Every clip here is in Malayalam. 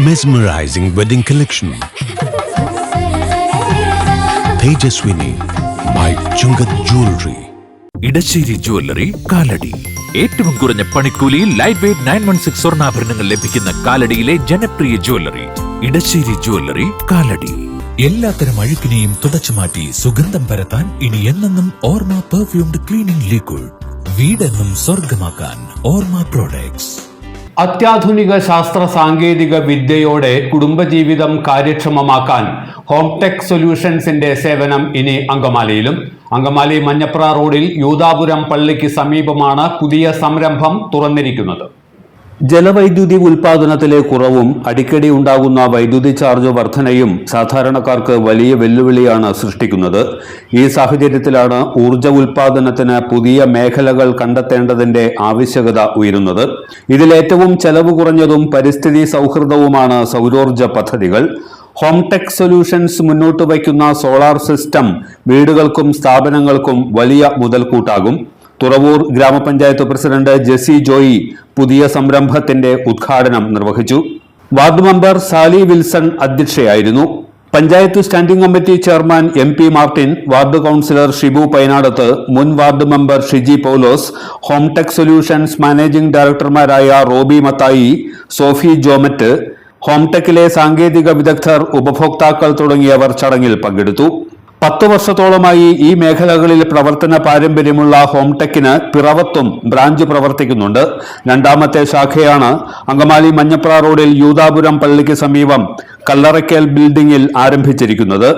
Mesmerizing wedding collection. Tejaswini by Chungat Jewelry. Edasseri jewellery Kalady. ഏറ്റവും കുറഞ്ഞ പണിക്കൂലിയിൽ ലൈറ്റ് വെയ്റ്റ് 916 സ്വർണ്ണാഭരണങ്ങൾ ലഭിക്കുന്ന കാലടിയിലെ ജനപ്രിയ ജ്വല്ലറി ഇടശ്ശേരി ജ്വല്ലറി കാലടി. എല്ലാത്തരം അഴുക്കിനെയും തുടച്ചുമാറ്റി സുഗന്ധം പരത്താൻ ഇനി എന്നെന്നും ഓർമ്മ പെർഫ്യൂംഡ് ക്ലീനിംഗ് ലിക്വിഡ്. വീടെന്നും സ്വർഗമാക്കാൻ ഓർമ്മ പ്രോഡക്ട്സ്. അത്യാധുനിക ശാസ്ത്ര സാങ്കേതിക വിദ്യയോടെ കുടുംബജീവിതം കാര്യക്ഷമമാക്കാൻ ഹോംടെക് സൊല്യൂഷൻസിന്റെ സേവനം ഇനി അങ്കമാലിയിലും. അങ്കമാലി മഞ്ഞപ്ര റോഡിൽ യൂദാപുരം പള്ളിക്ക് സമീപമാണ് പുതിയ സംരംഭം തുറന്നിരിക്കുന്നത്. ജലവൈദ്യുതി ഉൽപാദനത്തിലെ കുറവും അടിക്കടി ഉണ്ടാകുന്ന വൈദ്യുതി ചാർജ് വർധനയും സാധാരണക്കാർക്ക് വലിയ വെല്ലുവിളിയാണ് സൃഷ്ടിക്കുന്നത്. ഈ സാഹചര്യത്തിലാണ് ഊർജ ഉൽപാദനത്തിന് പുതിയ മേഖലകൾ കണ്ടെത്തേണ്ടതിന്റെ ആവശ്യകത ഉയരുന്നത്. ഇതിലേറ്റവും ചെലവ് കുറഞ്ഞതും പരിസ്ഥിതി സൗഹൃദവുമാണ് സൗരോർജ പദ്ധതികൾ. ഹോംടെക് സൊല്യൂഷൻസ് മുന്നോട്ട് വയ്ക്കുന്ന സോളാർ സിസ്റ്റം വീടുകൾക്കും സ്ഥാപനങ്ങൾക്കും വലിയ മുതൽക്കൂട്ടാകും. തുറവൂർ ഗ്രാമപഞ്ചായത്ത് പ്രസിഡന്റ് ജെസി ജോയി പുതിയ സംരംഭത്തിന്റെ ഉദ്ഘാടനം നിർവഹിച്ചു. വാർഡ് മെമ്പർ സാലി വിൽസൺ അധ്യക്ഷയായിരുന്നു. Panchayat standing committee chairman MP Martin, ward councillor Shibu Painadath, മുൻ ward member Shiji Paulose, Hometech solutions managing ഡയറക്ടർമാരായ റോബി മത്തായി, സോഫി ജോമറ്റ്, ഹോംടെക്കിലെ സാങ്കേതിക വിദഗ്ധർ, ഉപഭോക്താക്കൾ തുടങ്ങിയവർ ചടങ്ങിൽ പങ്കെടുത്തു. 10 വർഷത്തോളമായി ഈ മേഖലകളിൽ പ്രവർത്തന പാരമ്പര്യമുള്ള ഹോംടെക്കിന് പിറവത്തും ബ്രാഞ്ച് പ്രവർത്തിക്കുന്നുണ്ട്. രണ്ടാമത്തെ ശാഖയാണ് അങ്കമാലി മഞ്ഞപ്ര റോഡിൽ യൂദാപുരം പള്ളിക്ക് സമീപം കല്ലറയ്ക്കൽ ബിൽഡിംഗിൽ ആരംഭിച്ചിരിക്കുന്നത്.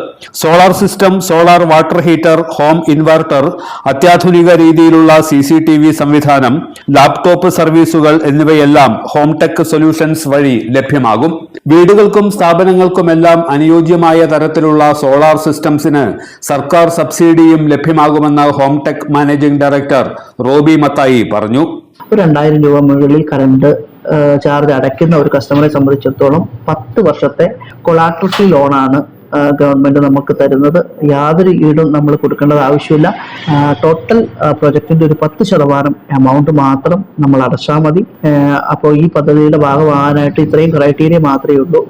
Solar system, solar water heater, home inverter, അത്യാധുനിക രീതിയിലുള്ള CCTV സംവിധാനം, ലാപ്ടോപ്പ് സർവീസുകൾ എന്നിവയെല്ലാം ഹോംടെക് സൊല്യൂഷൻസ് വഴി ലഭ്യമാകും. വീടുകൾക്കും സ്ഥാപനങ്ങൾക്കുമെല്ലാം അനുയോജ്യമായ തരത്തിലുള്ള സോളാർ സിസ്റ്റംസിന് സർക്കാർ സബ്സിഡിയും ലഭ്യമാകുമെന്ന് ഹോംടെക് മാനേജിംഗ് ഡയറക്ടർ റോബി മത്തായി പറഞ്ഞു. 2000 രൂപ മുകളിൽ കറണ്ട് ചാർജ് അടയ്ക്കുന്ന ഒരു കസ്റ്റമറെ സംബന്ധിച്ചിടത്തോളം 10 വർഷത്തെ കൊളാട്രൽ ഫ്രീ ലോണാണ് ഗവൺമെന്റ് നമുക്ക് തരുന്നത്. യാതൊരു ഈടും നമ്മൾ കൊടുക്കേണ്ടത് ആവശ്യമില്ല. ടോട്ടൽ പ്രൊജക്ടിന്റെ ഒരു 10% എമൗണ്ട് മാത്രം നമ്മൾ അടച്ചാൽ മതി. അപ്പോൾ ഈ പദ്ധതിയുടെ ഭാഗമാകാനായിട്ട് ഇത്രയും ക്രൈറ്റീരിയ മാത്രമേ ഉള്ളൂ.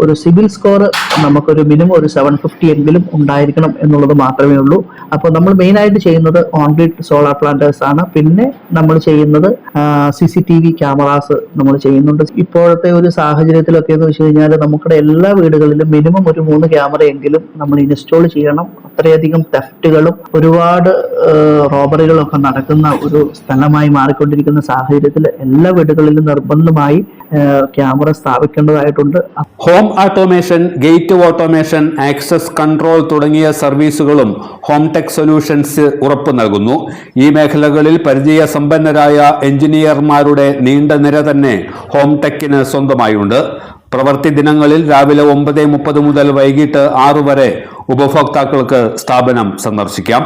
ഒരു സിവിൽ സ്കോർ നമുക്കൊരു മിനിമം ഒരു 750 എങ്കിലും ഉണ്ടായിരിക്കണം എന്നുള്ളത് മാത്രമേ ഉള്ളൂ. അപ്പോൾ നമ്മൾ മെയിനായിട്ട് ചെയ്യുന്നത് ഓൺ ഗ്രിഡ് സോളാർ പ്ലാന്റേഴ്സ് ആണ്. പിന്നെ നമ്മൾ ചെയ്യുന്നത് CCTV ക്യാമറാസ് നമ്മൾ ചെയ്യുന്നുണ്ട്. ഇപ്പോഴത്തെ ഒരു സാഹചര്യത്തിലൊക്കെ എന്ന് വെച്ച് കഴിഞ്ഞാൽ നമ്മുടെ എല്ലാ വീടുകളിലും മിനിമം ഒരു 3 ക്യാമറയെങ്കിലും നമ്മൾ ഇൻസ്റ്റാൾ ചെയ്യണം. അത്രയധികം തെഫ്റ്റുകളും ഒരുപാട് റോബറികളും ഒക്കെ നടക്കുന്ന ഒരു സ്ഥലമായി മാറിക്കൊണ്ടിരിക്കുന്ന സാഹചര്യത്തിൽ എല്ലാ വീടുകളിലും നിർബന്ധമായി ക്യാമറ സ്ഥാപിക്കേണ്ടതായിട്ടുണ്ട്. Home automation, gate automation, access control തുടങ്ങിയ സർവീസുകളും ഹോംടെക് സൊല്യൂഷൻസ് ഉറപ്പു നൽകുന്നു. ഈ മേഖലകളിൽ പരിചയസമ്പന്നരായ എഞ്ചിനീയർമാരുടെ നീണ്ട നിര തന്നെ ഹോംടെക്കിന് സ്വന്തമായുണ്ട്. പ്രവൃത്തി ദിനങ്ങളിൽ രാവിലെ 9:30 മുതൽ വൈകിട്ട് 6 വരെ ഉപഭോക്താക്കൾക്ക് സ്ഥാപനം സന്ദർശിക്കാം.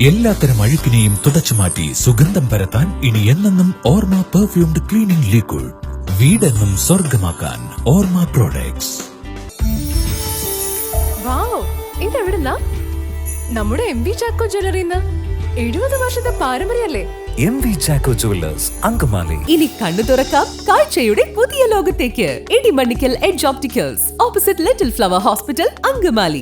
എല്ലാത്തരം അഴുക്കിനെയും തുടച്ചുമാറ്റി സുഗന്ധം പരത്താൻ ഇനി എന്നെന്നും ഓർമ്മ പെർഫ്യൂംഡ് ക്ലീനിംഗ് ലിക്വിഡ്. വീടെന്നും സ്വർഗമാക്കാൻ ഓർമ്മ പ്രോഡക്ട്സ്. വാവ്, ഇതെവിടുന്നാ? നമ്മുടെ MV ചാക്കോ ജ്വല്ലറിന്ന് 70 വർഷത്തെ പാരമ്പര്യല്ലേ? MV Chacko jewellers Angamaly. ഇനി കണ്ണു തുറക്കാം കാഴ്ചയുടെ പുതിയ ലോകത്തേക്ക്. Idimannickal edge opticals, opposite little flower hospital, Angamaly.